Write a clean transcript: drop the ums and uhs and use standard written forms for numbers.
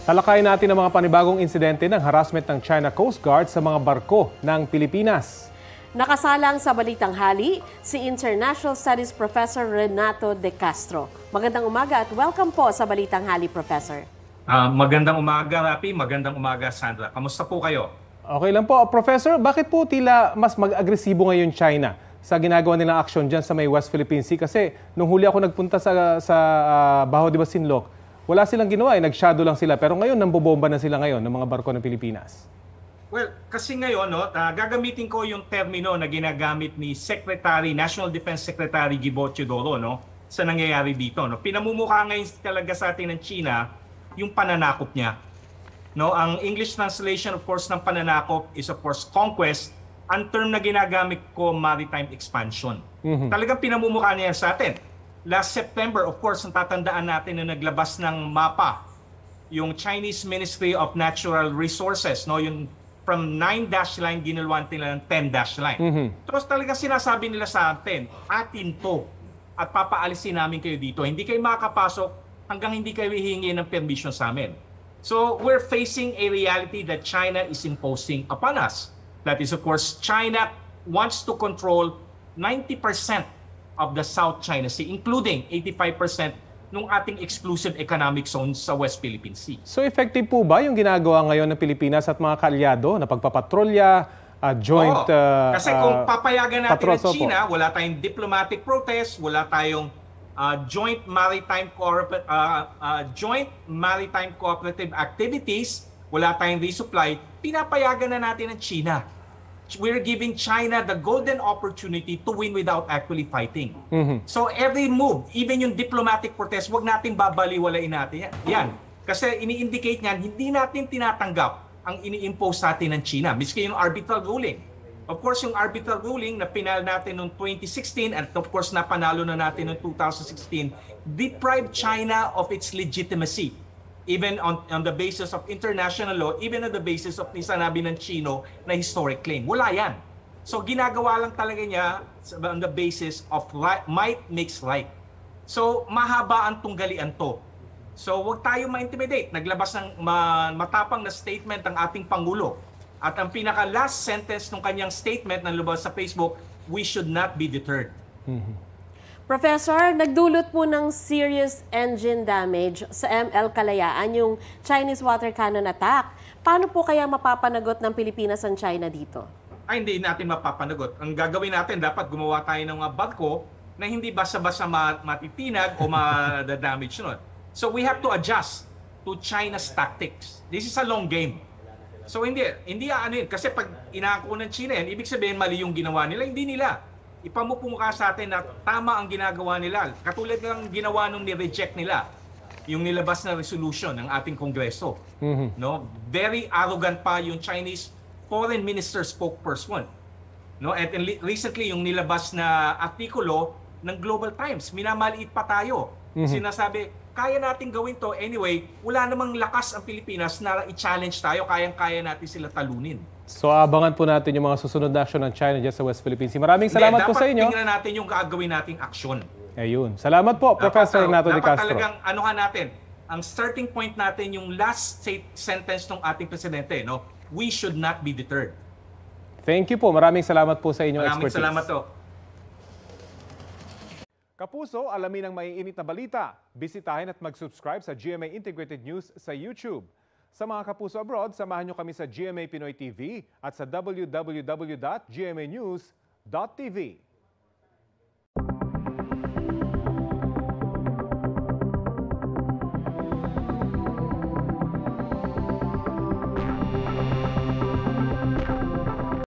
Talakayin natin ang mga panibagong insidente ng harassment ng China Coast Guard sa mga barko ng Pilipinas. Nakasalang sa Balitang Hali, si International Studies Professor Renato De Castro. Magandang umaga at welcome po sa Balitang Hali, Professor. Magandang umaga, Rapi. Magandang umaga, Sandra. Kamusta po kayo? Okay lang po. Professor, bakit po tila mas mag-agresibo ngayon China sa ginagawa nilang aksyon dyan sa may West Philippine Sea? Kasi nung huli ako nagpunta sa Baho de Masinloc, wala silang ginawa, nag-shadow lang sila. Pero ngayon, nambobomba na sila ngayon ng mga barko ng Pilipinas. Well, kasi ngayon, gagamitin ko yung termino na ginagamit ni National Defense Secretary Gibo Teodoro, sa nangyayari dito. Pinamumukha ngayon talaga sa atin ng China yung pananakop niya. Ang English translation, of course, ng pananakop is, of course, conquest. Ang term na ginagamit ko, maritime expansion. Talagang pinamumukha niya sa atin. Last September, of course, natatandaan natin na naglabas ng mapa yung Chinese Ministry of Natural Resources, yung from 9-dash line, ginulwan nila ng 10-dash line. Tapos talagang sinasabi nila sa atin, atin to, at papaalisin namin kayo dito. Hindi kayo makakapasok hanggang hindi kayo hihingi ng permission sa amin. So we're facing a reality that China is imposing upon us. That is, of course, China wants to control 90% of the South China Sea, including 85% ng ating exclusive economic zone sa West Philippine Sea. So effective po ba yung ginagawa ngayon ng Pilipinas at mga kaalyado na pagpapatrolya, joint kasi kung papayagan natin ng patrols, China, wala tayong diplomatic protest, wala tayong joint maritime cooperative activities, wala tayong resupply, pinapayagan na natin ng China. We're giving China the golden opportunity to win without actually fighting. So every move, even yung diplomatic protest, wag natin babaliwalain natin yan. Kasi ini-indicate niyan, hindi natin tinatanggap ang ini-impose sa atin ng China, miski yung arbitral ruling. Of course, yung arbitral ruling na pinal natin noong 2016 at of course napanalo na natin noong 2016, deprived China of its legitimacy. Even on the basis of international law, even on the basis of sinabi ng Chino na historic claim. Wala yan. So ginagawa lang talaga niya on the basis of might makes right. So mahaba ang tunggalian to. So wag tayo ma-intimidate. Naglabas ng matapang na statement ang ating Pangulo. At ang pinaka-last sentence ng kanyang statement na lumabas sa Facebook, we should not be deterred. Professor, nagdulot po ng serious engine damage sa ML Kalayaan yung Chinese water cannon attack. Paano po kaya mapapanagot ng Pilipinas ang China dito? Hindi natin mapapanagot. Ang gagawin natin, dapat gumawa tayo ng mga barko na hindi basta-basta matitinag o madadamage nun. So we have to adjust to China's tactics. This is a long game. So hindi ano yun. Kasi pag inako ng China yan, ibig sabihin mali yung ginawa nila, hindi nila. Ipamupumukha sa atin na tama ang ginagawa nila. Katulad ng ginawa nung ni-reject nila, yung nilabas na resolution ng ating Kongreso. Very arrogant pa yung Chinese foreign minister spokesperson. At recently, yung nilabas na artikulo ng Global Times, minamaliit pa tayo. Sinasabi, kaya natin gawin to. Anyway, wala namang lakas ang Pilipinas na i-challenge tayo. Kayang-kaya natin sila talunin. So abangan po natin yung mga susunod na aksyon ng China dyan sa West Philippine Sea. Maraming salamat po sa inyo. Dapat tingnan natin yung gagawin nating aksyon. Ayun. Salamat po, Professor Renato De Castro. Dapat talagang anuhan natin. Ang starting point natin yung last sentence ng ating presidente. We should not be deterred. Thank you po. Maraming salamat po sa inyong expertise. Maraming salamat po. Kapuso, alamin ang maiinit na balita. Bisitahin at mag-subscribe sa GMA Integrated News sa YouTube. Sa mga kapuso abroad, samahan nyo kami sa GMA Pinoy TV at sa www.gmanews.tv.